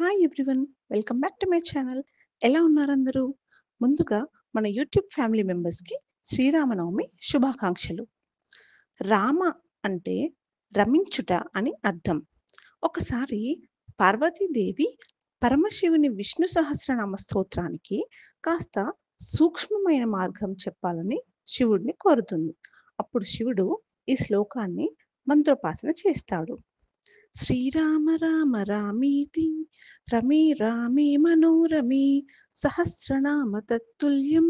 Hi everyone! Welcome back to my channel. ఎలా ఉన్నారందరూ? ముందుగా మన యూట్యూబ్ ఫ్యామిలీ మెంబర్స్‌కి శ్రీరామనవమి శుభాకాంక్షలు. రామ అంటే రమించుట అని అర్థం. ఒకసారి పార్వతీదేవి పరమశివుని విష్ణు సహస్రనామ స్తోత్రానికి కాస్త సూక్ష్మమైన మార్గం చెప్పాలని శివుడిని కోరుతుంది. అప్పుడు శివుడు ఈ శ్లోకాన్ని మంత్రోపాసన చేస్తాడు. శ్రీరామ రామ రామీతి రమే రామే మనోరమే సహస్రనామ తత్తుల్యం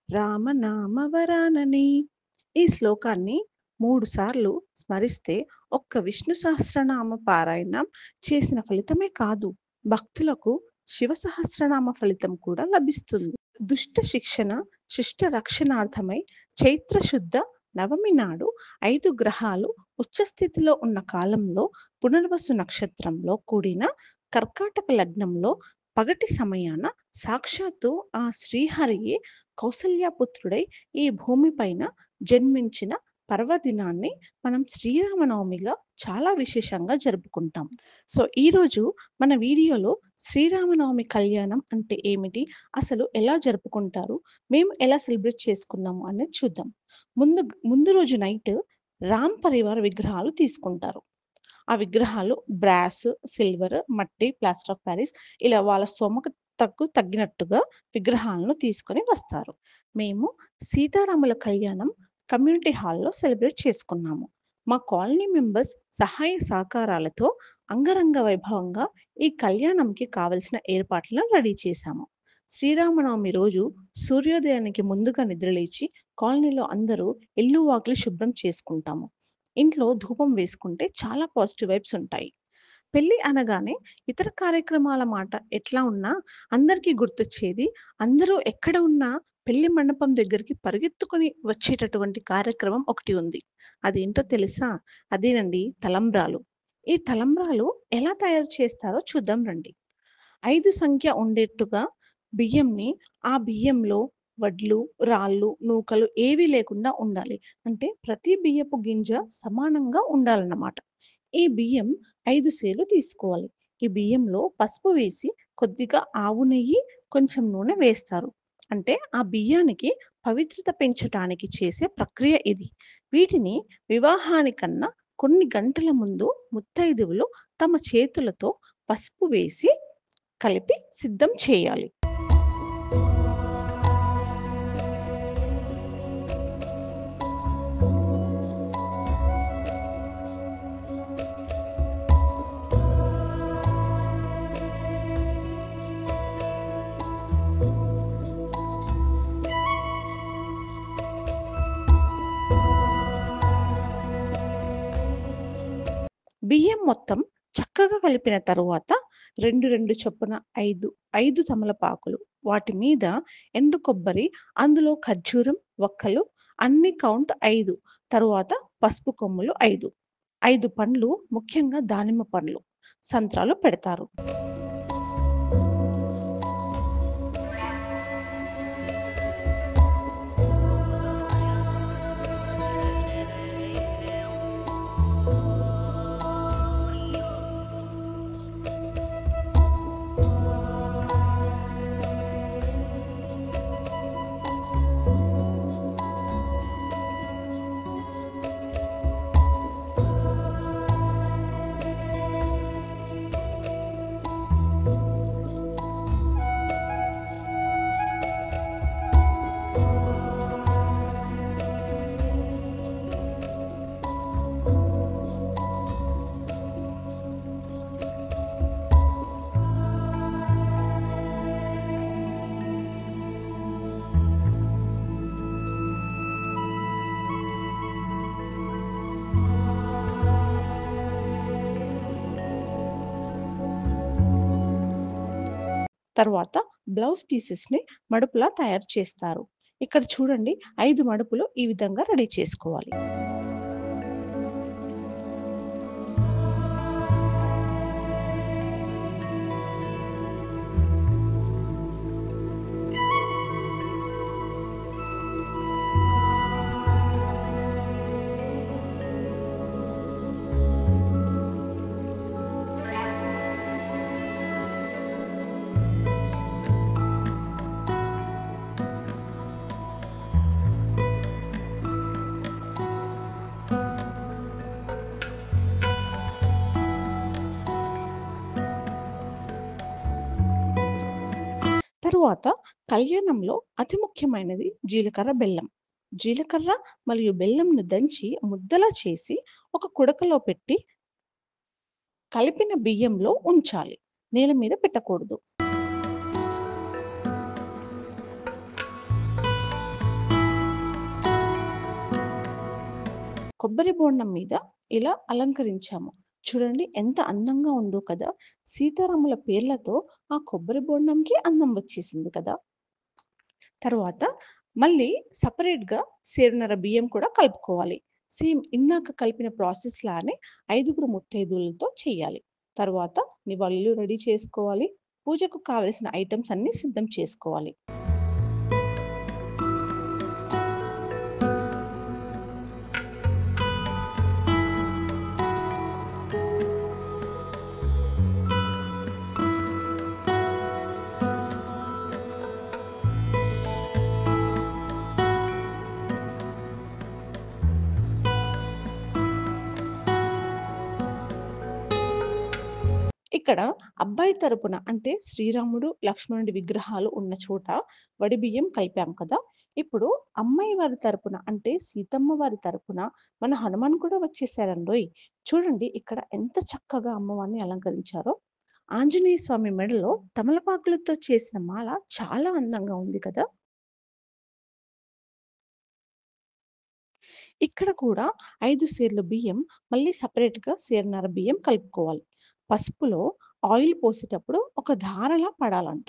రామనామ వరాననే. ఈ శ్లోకాన్ని 3 సార్లు స్మరిస్తే ఒక్క విష్ణు సహస్రనామ పారాయణం చేసిన ఫలితమే కాదు, భక్తులకు శివ సహస్రనామ ఫలితం కూడా లభిస్తుంది. దుష్ట శిక్షణ, శిష్ట రక్షణార్థమై చైత్ర శుద్ధ నవమి నాడు 5 గ్రహాలు ఉచ్చస్థితిలో ఉన్న కాలంలో పునర్వసు నక్షత్రంలో కూడిన కర్కాటక లగ్నంలో పగటి సమయాన సాక్షాత్తు ఆ శ్రీహరియే కౌసల్యపుత్రుడై ఈ భూమిపైన జన్మించిన పర్వదినాన్ని మనం శ్రీరామనవమిగా చాలా విశేషంగా జరుపుకుంటాం. సో ఈరోజు మన వీడియోలో శ్రీరామనవమి కళ్యాణం అంటే ఏమిటి, అసలు ఎలా జరుపుకుంటారు, మేము ఎలా సెలబ్రేట్ చేసుకున్నాము అనేది చూద్దాం. ముందు ముందు రోజు నైట్ రామ్ పరివార్ విగ్రహాలు తీసుకుంటారు. ఆ విగ్రహాలు బ్రాస్, సిల్వర్, మట్టి, ప్లాస్టర్ ఆఫ్ ప్యారిస్ ఇలా వాళ్ళ స్తోమతకు తగ్గినట్టుగా విగ్రహాలను తీసుకొని వస్తారు. మేము సీతారాముల కళ్యాణం కమ్యూనిటీ హాల్‌లో సెలబ్రేట్ చేసుకున్నాము. మా కాలనీ మెంబర్స్ సహాయ సహకారాలతో అంగరంగ వైభవంగా ఈ కళ్యాణంకి కావలసిన ఏర్పాట్లను రెడీ చేశాము. శ్రీరామనవమి రోజు సూర్యోదయానికి ముందుగా నిద్రలేచి కాలనీలో అందరూ ఇల్లు వాకిలి శుభ్రం చేసుకుంటాము. ఇంట్లో ధూపం వేసుకుంటే చాలా పాజిటివ్ వైబ్స్ ఉంటాయి. పెళ్లి అనగానే ఇతర కార్యక్రమాల మాట ఎట్లా ఉన్నా అందరికీ గుర్తొచ్చేది, అందరూ ఎక్కడ ఉన్నా పెళ్లి మండపం దగ్గరికి పరిగెత్తుకొని వచ్చేటటువంటి కార్యక్రమం ఒకటి ఉంది. అదేంటో తెలుసా? అదేనండి తలంబ్రాలు. ఈ తలంబ్రాలు ఎలా తయారు చేస్తారో చూద్దాం రండి. 5 సంఖ్య ఉండేట్టుగా బియ్యంని, ఆ బియ్యంలో వడ్లు, రాళ్ళు, నూకలు ఏవీ లేకుండా ఉండాలి. అంటే ప్రతి బియ్యపు గింజ సమానంగా ఉండాలన్నమాట. ఈ బియ్యం 5 సేర్లు తీసుకోవాలి. ఈ బియ్యంలో పసుపు వేసి కొద్దిగా ఆవు నెయ్యి, కొంచెం నూనె వేస్తారు. అంటే ఆ బియ్యానికి పవిత్రత పెంచటానికి చేసే ప్రక్రియ ఇది. వీటిని వివాహానికన్నా కొన్ని గంటల ముందు ముత్తైదువులు తమ చేతులతో పసుపు వేసి కలిపి సిద్ధం చేయాలి. బియ్యం మొత్తం చక్కగా కలిపిన తరువాత 2 చొప్పున 5 తమలపాకులు, వాటి మీద ఎండు కొబ్బరి, అందులో ఖర్జూరం వక్కలు అన్ని కౌంట్ 5, తరువాత పసుపు కొమ్ములు 5 పండ్లు, ముఖ్యంగా దానిమ్మ పండ్లు, సంత్రాలు పెడతారు. తర్వాత బ్లౌజ్ పీసెస్‌ని మడుపులా తయారు చేస్తారు. ఇక్కడ చూడండి 5 మడుపులు ఈ విధంగా రెడీ చేసుకోవాలి. తరువాత కళ్యాణంలో అతి ముఖ్యమైనది జీలకర్ర, బెల్లం. జీలకర్ర మరియు బెల్లంను దంచి ముద్దలా చేసి ఒక కుడకలో పెట్టి కలిపిన బియ్యంలో ఉంచాలి. నేల మీద పెట్టకూడదు. కొబ్బరి బోండం మీద ఇలా అలంకరించాము. చూడండి ఎంత అందంగా ఉందో కదా! సీతారాముల పేర్లతో ఆ కొబ్బరి బోండంకి అందం వచ్చేసింది కదా! తరువాత మళ్ళీ సెపరేట్‌గా సేరున్నర బియ్యం కూడా కలుపుకోవాలి. సేమ్ ఇందాక కలిపిన ప్రాసెస్ లానే 5గురు ముత్తైదువులతో చేయాలి. తరువాత నివాళులు రెడీ చేసుకోవాలి. పూజకు కావలసిన ఐటెమ్స్ అన్నీ సిద్ధం చేసుకోవాలి. ఇక్కడ అబ్బాయి తరపున అంటే శ్రీరాముడు, లక్ష్మణుడి విగ్రహాలు ఉన్న చోట వడిబియ్యం కలిపాం కదా! ఇప్పుడు అమ్మాయి వారి తరపున అంటే సీతమ్మ వారి తరపున మన హనుమాన్ కూడా వచ్చేసారండోయ్! చూడండి ఇక్కడ ఎంత చక్కగా అమ్మవారిని అలంకరించారో. ఆంజనేయ స్వామి మెడలో తమలపాకులతో చేసిన మాల చాలా అందంగా ఉంది కదా! ఇక్కడ కూడా 5 సేర్లు బియ్యం మళ్ళీ సెపరేట్‌గా సేరున్నర బియ్యం కలుపుకోవాలి. పసుపులో ఆయిల్ పోసేటప్పుడు ఒక ధారలా పడాలంట.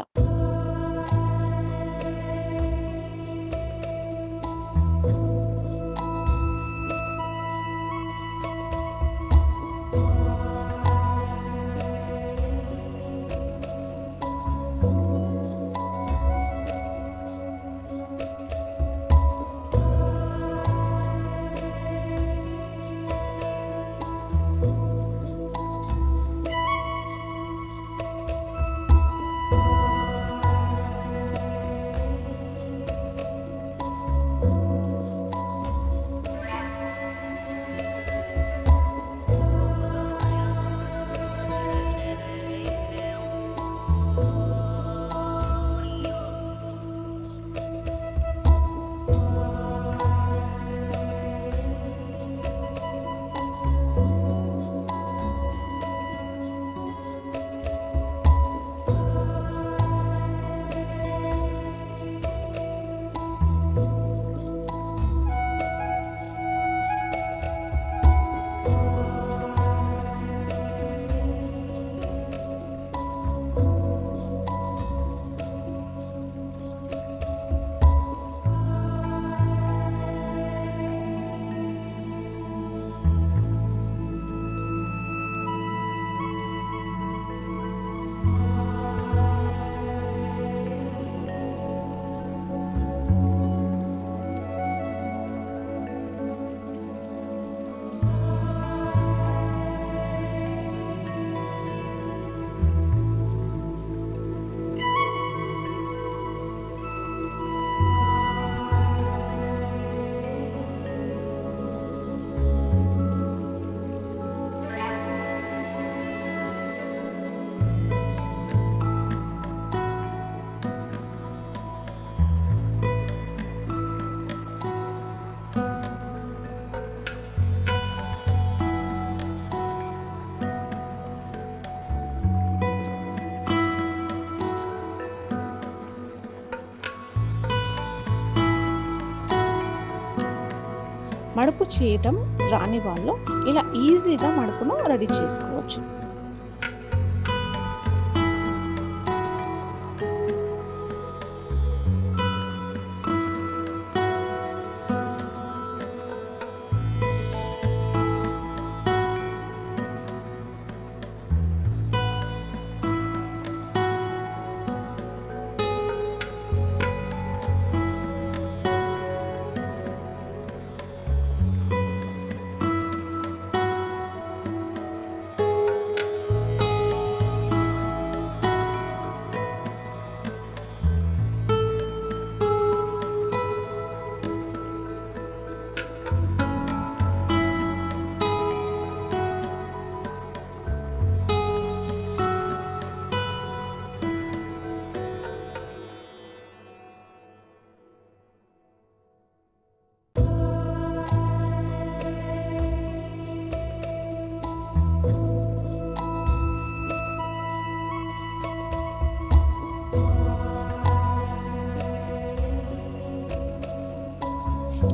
మడుపు చేయటం రాని వాళ్ళు ఇలా ఈజీగా మడుపును రెడీ చేసుకోవచ్చు.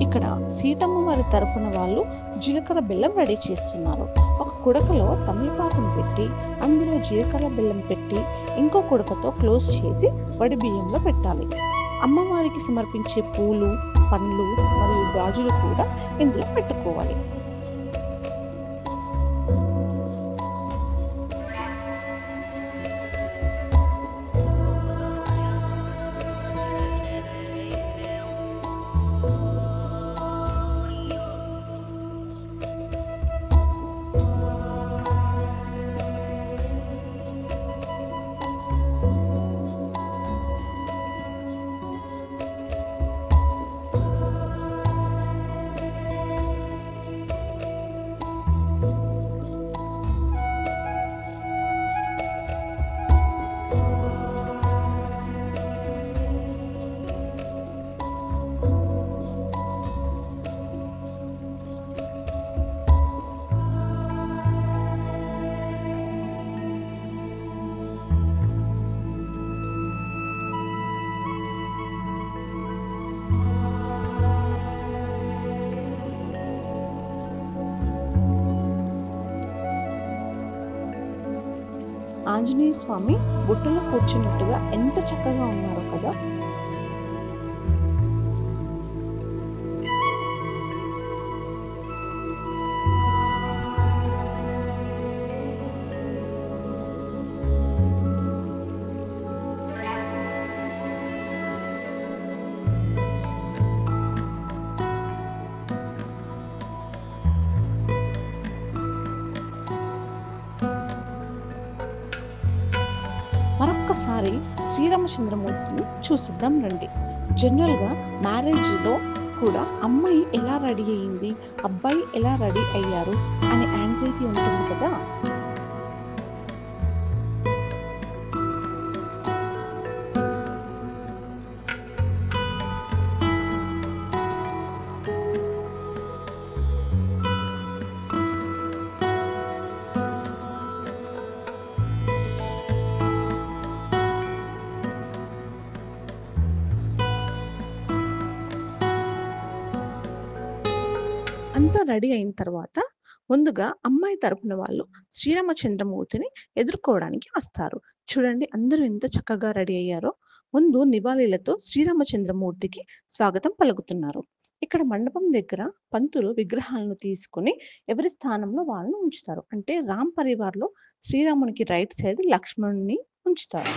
ఇక్కడ సీతమ్మ వారి తరపున వాళ్ళు జీలకర్ర బెల్లం రెడీ చేస్తున్నారు. ఒక కుడకలో తమలపాకును పెట్టి అందులో జీలకర్ర బెల్లం పెట్టి ఇంకో కుడకతో క్లోజ్ చేసి వడి బియ్యంలో పెట్టాలి. అమ్మవారికి సమర్పించే పూలు, పండ్లు మరియు గాజులు కూడా ఇందులో పెట్టుకోవాలి. ఆంజనేయ స్వామి బుట్టలో కూర్చున్నట్టుగా ఎంత చక్కగా ఉన్నారో కదా. మరొక్కసారి శ్రీరామచంద్రమూర్తిని చూసిద్దాం రండి. జనరల్గా మ్యారేజ్లో కూడా అమ్మాయి ఎలా రెడీ అయ్యింది, అబ్బాయి ఎలా రెడీ అయ్యారు అనే యాంగ్జైటీ ఉంటుంది కదా. అంతా రెడీ అయిన తర్వాత ముందుగా అమ్మాయి తరపున వాళ్ళు శ్రీరామచంద్రమూర్తిని ఎదుర్కోవడానికి వస్తారు. చూడండి అందరూ ఎంత చక్కగా రెడీ అయ్యారో. ముందు నివాళీలతో శ్రీరామచంద్రమూర్తికి స్వాగతం పలుకుతున్నారు. ఇక్కడ మండపం దగ్గర పంతులు విగ్రహాలను తీసుకుని ఎవరి స్థానంలో వాళ్ళని ఉంచుతారు. అంటే రామ్ పరివార్లో శ్రీరామునికి రైట్ సైడ్ లక్ష్మణుని ఉంచుతారు.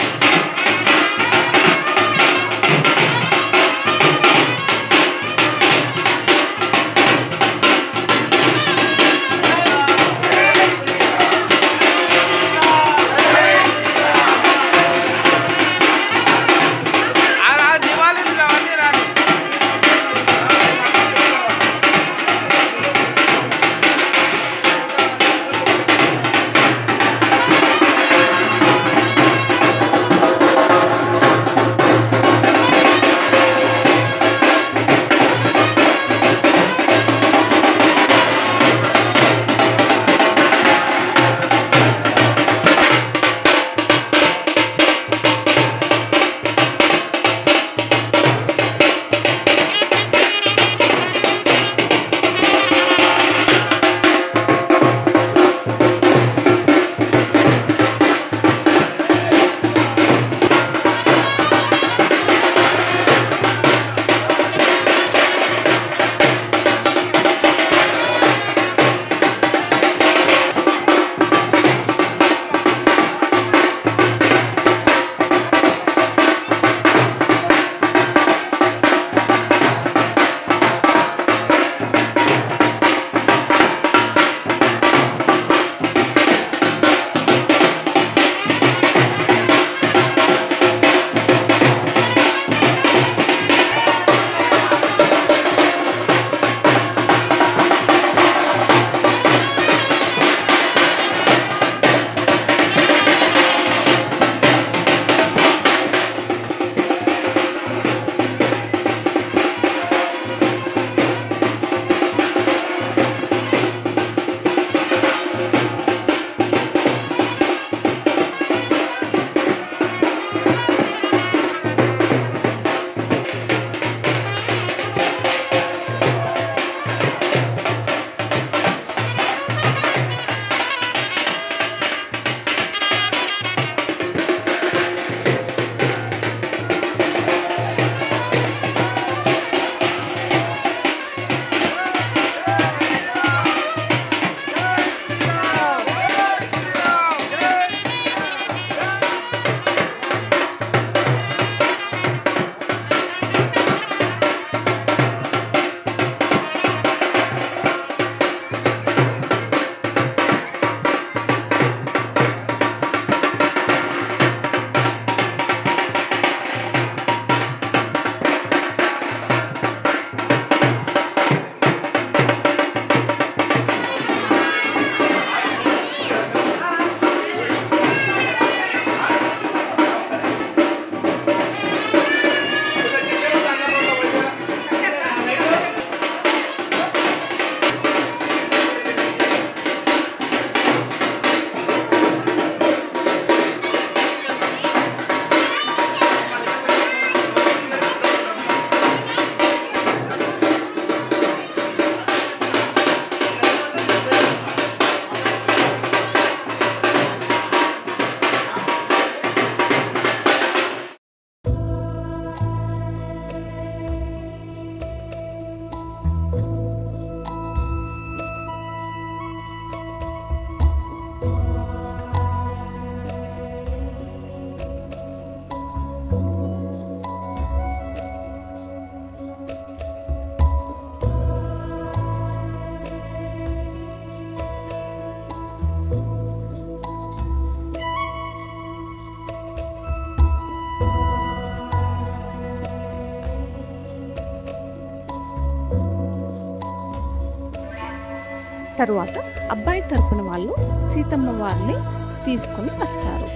తరువాత అబ్బాయి తరపున వాళ్ళు సీతమ్మ వారిని తీసుకొని వస్తారు.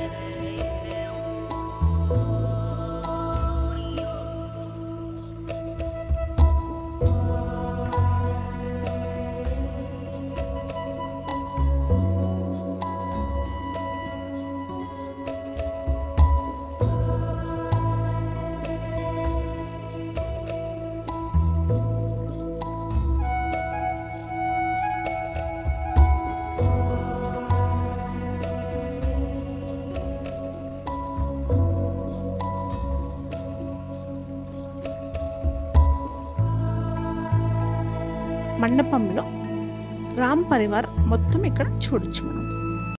మండపంలో రామ్ పరివార్ మొత్తం ఇక్కడ చూడొచ్చు మనం.